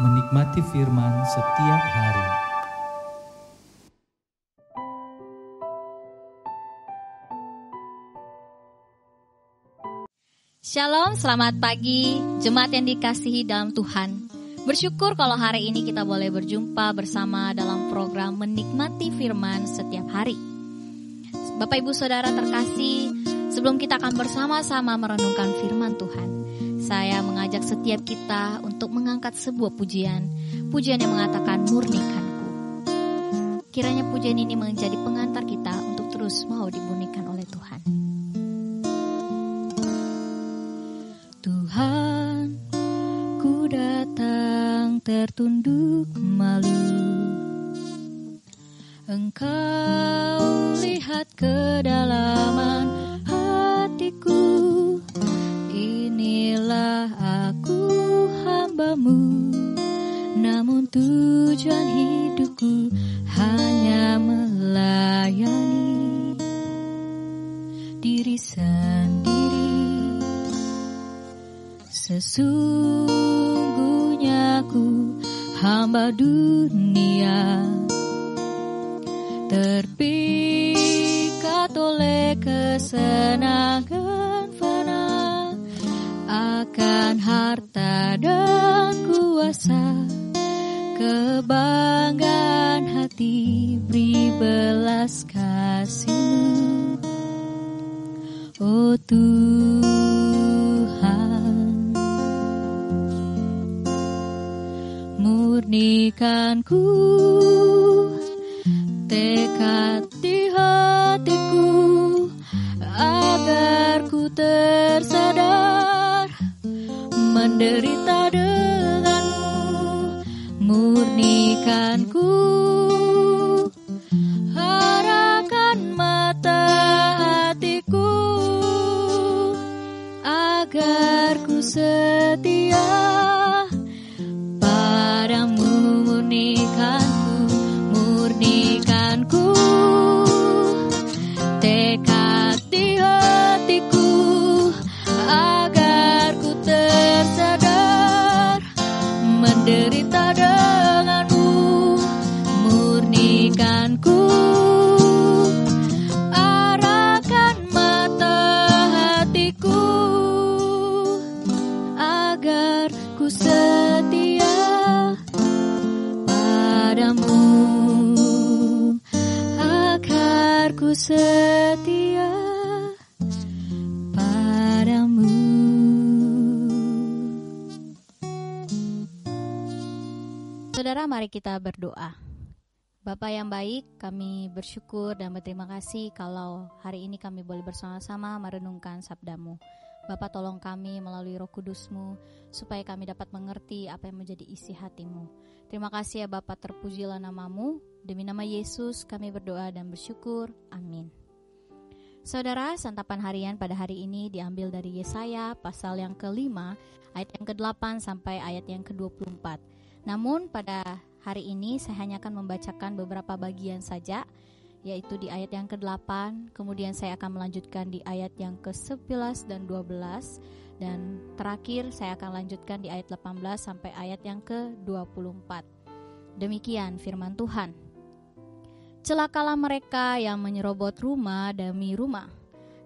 Menikmati firman setiap hari. Shalom, selamat pagi jemaat yang dikasihi dalam Tuhan. Bersyukur kalau hari ini kita boleh berjumpa bersama dalam program Menikmati Firman setiap hari. Bapak Ibu Saudara terkasih, sebelum kita akan bersama-sama merenungkan firman Tuhan, saya mengajak setiap kita untuk mengangkat sebuah pujian yang mengatakan murnikanku. Kiranya pujian ini menjadi pengantar kita untuk terus mau dimurnikan oleh Tuhan. Tuhan, ku datang tertunduk malu. Engkau lihat kedalaman hatiku. Inilah aku hamba-Mu, namun tujuan hidupku hanya melayani diri sendiri. Sesungguhnya ku hamba dunia, terpikat oleh kesenangan fana, akan harta dan kuasa, kebanggaan hati, beri belas kasih-Mu, oh Tuhan. Murnikanku tekad di hatiku, agar ku tersadar menderita denganmu. Murnikanku arahkan mata hatiku, agar ku setia padamu. Murnikanku tekad di hatiku, agar ku tersadar menderita denganmu. Murnikanku arahkan mata hatiku, agar ku setia padamu, agar ku setia padamu. Saudara, mari kita berdoa. Bapa yang baik, kami bersyukur dan berterima kasih kalau hari ini kami boleh bersama-sama merenungkan sabda-Mu. Bapa, tolong kami melalui Roh Kudus-Mu, supaya kami dapat mengerti apa yang menjadi isi hati-Mu. Terima kasih ya Bapa, terpujilah nama-Mu. Demi nama Yesus kami berdoa dan bersyukur. Amin. Saudara, santapan harian pada hari ini diambil dari Yesaya pasal yang ke-5, ayat yang ke-8 sampai ayat yang ke-24. Namun pada hari ini saya hanya akan membacakan beberapa bagian saja, yaitu di ayat yang ke-8, kemudian saya akan melanjutkan di ayat yang ke-11 dan 12, dan terakhir saya akan lanjutkan di ayat 18 sampai ayat yang ke-24. Demikian firman Tuhan. Celakalah mereka yang menyerobot rumah demi rumah,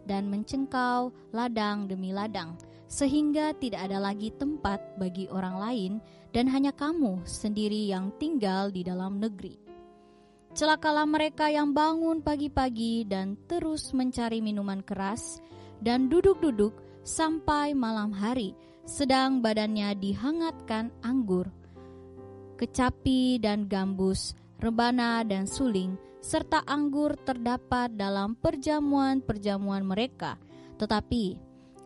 dan mencengkau ladang demi ladang, sehingga tidak ada lagi tempat bagi orang lain, dan hanya kamu sendiri yang tinggal di dalam negeri. Celakalah mereka yang bangun pagi-pagi dan terus mencari minuman keras, dan duduk-duduk sampai malam hari, sedang badannya dihangatkan anggur, kecapi dan gambus, rebana dan suling, serta anggur terdapat dalam perjamuan-perjamuan mereka. Tetapi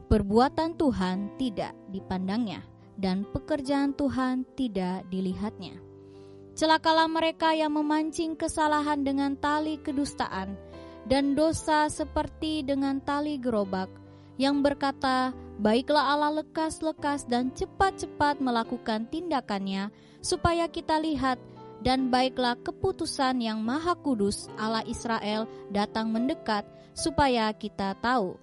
perbuatan Tuhan tidak dipandangnya, dan pekerjaan Tuhan tidak dilihatnya. Celakalah mereka yang memancing kesalahan dengan tali kedustaan, dan dosa seperti dengan tali gerobak, yang berkata, baiklah Allah lekas-lekas dan cepat-cepat melakukan tindakannya, supaya kita lihat, dan baiklah keputusan yang Maha Kudus Allah Israel datang mendekat, supaya kita tahu.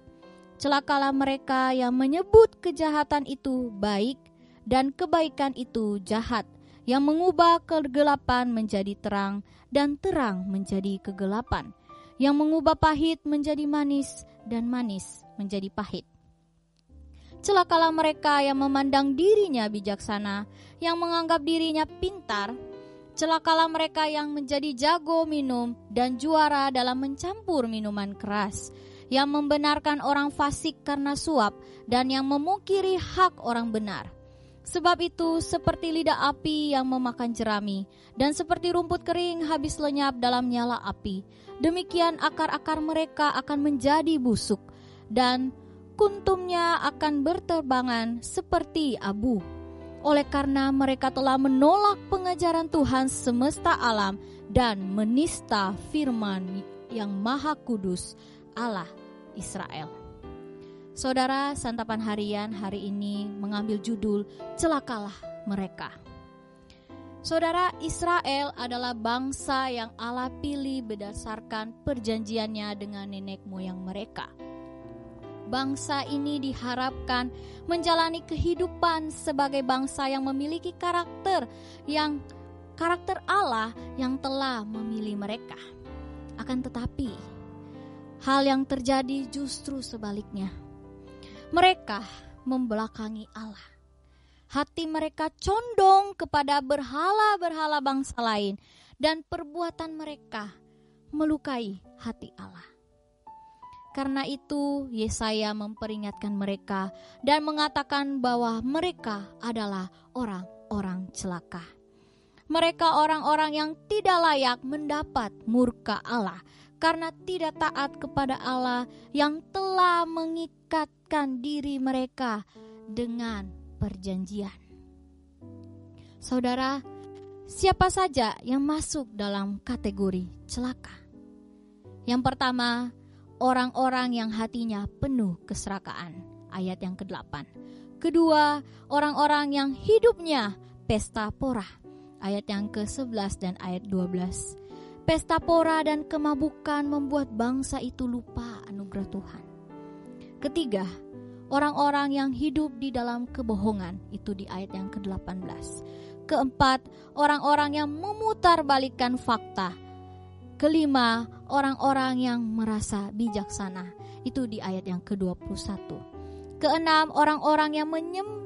Celakalah mereka yang menyebut kejahatan itu baik dan kebaikan itu jahat, yang mengubah kegelapan menjadi terang dan terang menjadi kegelapan, yang mengubah pahit menjadi manis dan manis menjadi pahit. Celakalah mereka yang memandang dirinya bijaksana, yang menganggap dirinya pintar. Celakalah mereka yang menjadi jago minum dan juara dalam mencampur minuman keras, yang membenarkan orang fasik karena suap dan yang memungkiri hak orang benar. Sebab itu seperti lidah api yang memakan jerami, dan seperti rumput kering habis lenyap dalam nyala api, demikian akar-akar mereka akan menjadi busuk, dan kuntumnya akan berterbangan seperti abu. Oleh karena mereka telah menolak pengajaran Tuhan semesta alam dan menista firman yang Maha Kudus Allah Israel. Saudara, santapan harian hari ini mengambil judul Celakalah Mereka. Saudara, Israel adalah bangsa yang Allah pilih berdasarkan perjanjiannya dengan nenek moyang mereka. Bangsa ini diharapkan menjalani kehidupan sebagai bangsa yang memiliki karakter Allah yang telah memilih mereka. Akan tetapi, hal yang terjadi justru sebaliknya. Mereka membelakangi Allah. Hati mereka condong kepada berhala-berhala bangsa lain, dan perbuatan mereka melukai hati Allah. Karena itu, Yesaya memperingatkan mereka dan mengatakan bahwa mereka adalah orang-orang celaka. Mereka orang-orang yang tidak layak mendapat murka Allah, karena tidak taat kepada Allah yang telah mengikatkan diri mereka dengan perjanjian. Saudara, siapa saja yang masuk dalam kategori celaka? Yang pertama, orang-orang yang hatinya penuh keserakaan, ayat yang ke-8. Kedua, orang-orang yang hidupnya pesta pora, ayat yang ke-11 dan ayat 12. Pesta pora dan kemabukan membuat bangsa itu lupa anugerah Tuhan. Ketiga, orang-orang yang hidup di dalam kebohongan, itu di ayat yang ke-18. Keempat, orang-orang yang memutarbalikkan fakta. Kelima, orang-orang yang merasa bijaksana, itu di ayat yang ke-21. Keenam, orang-orang yang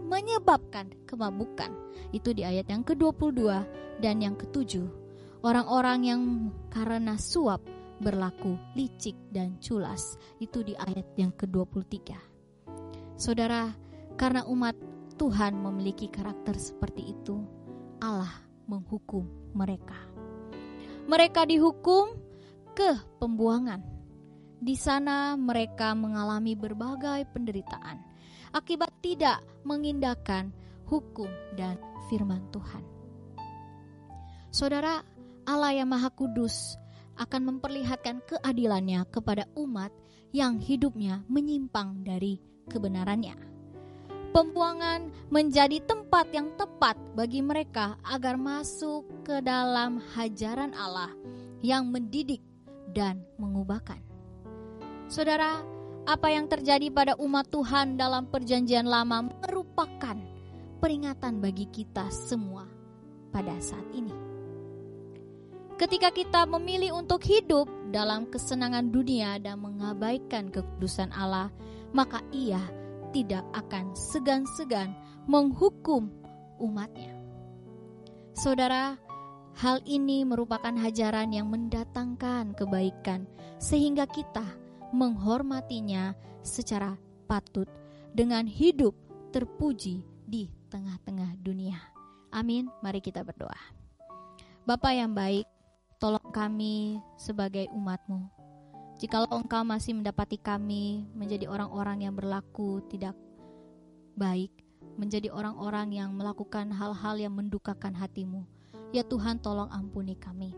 menyebabkan kemabukan, itu di ayat yang ke-22 dan yang ke-7. Orang-orang yang karena suap berlaku licik dan culas, itu di ayat yang ke-23. Saudara, karena umat Tuhan memiliki karakter seperti itu, Allah menghukum mereka. Mereka dihukum ke pembuangan. Di sana mereka mengalami berbagai penderitaan akibat tidak mengindahkan hukum dan firman Tuhan. Saudara, Allah yang Maha Kudus akan memperlihatkan keadilannya kepada umat yang hidupnya menyimpang dari kebenarannya. Pembuangan menjadi tempat yang tepat bagi mereka agar masuk ke dalam hajaran Allah yang mendidik dan mengubahkan. Saudara, apa yang terjadi pada umat Tuhan dalam perjanjian lama merupakan peringatan bagi kita semua pada saat ini. Ketika kita memilih untuk hidup dalam kesenangan dunia dan mengabaikan kekudusan Allah, maka Ia tidak akan segan-segan menghukum umatnya. Saudara, hal ini merupakan hajaran yang mendatangkan kebaikan, sehingga kita menghormatinya secara patut dengan hidup terpuji di tengah-tengah dunia. Amin. Mari kita berdoa. Bapa yang baik, tolong kami sebagai umat-Mu. Jikalau Engkau masih mendapati kami menjadi orang-orang yang berlaku tidak baik, menjadi orang-orang yang melakukan hal-hal yang mendukakan hati-Mu, ya Tuhan, tolong ampuni kami.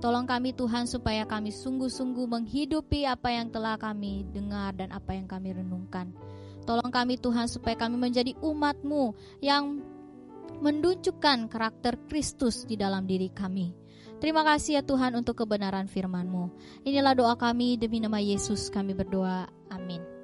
Tolong kami Tuhan supaya kami sungguh-sungguh menghidupi apa yang telah kami dengar dan apa yang kami renungkan. Tolong kami Tuhan supaya kami menjadi umat-Mu yang menunjukkan karakter Kristus di dalam diri kami. Terima kasih ya Tuhan untuk kebenaran firman-Mu. Inilah doa kami, demi nama Yesus kami berdoa. Amin.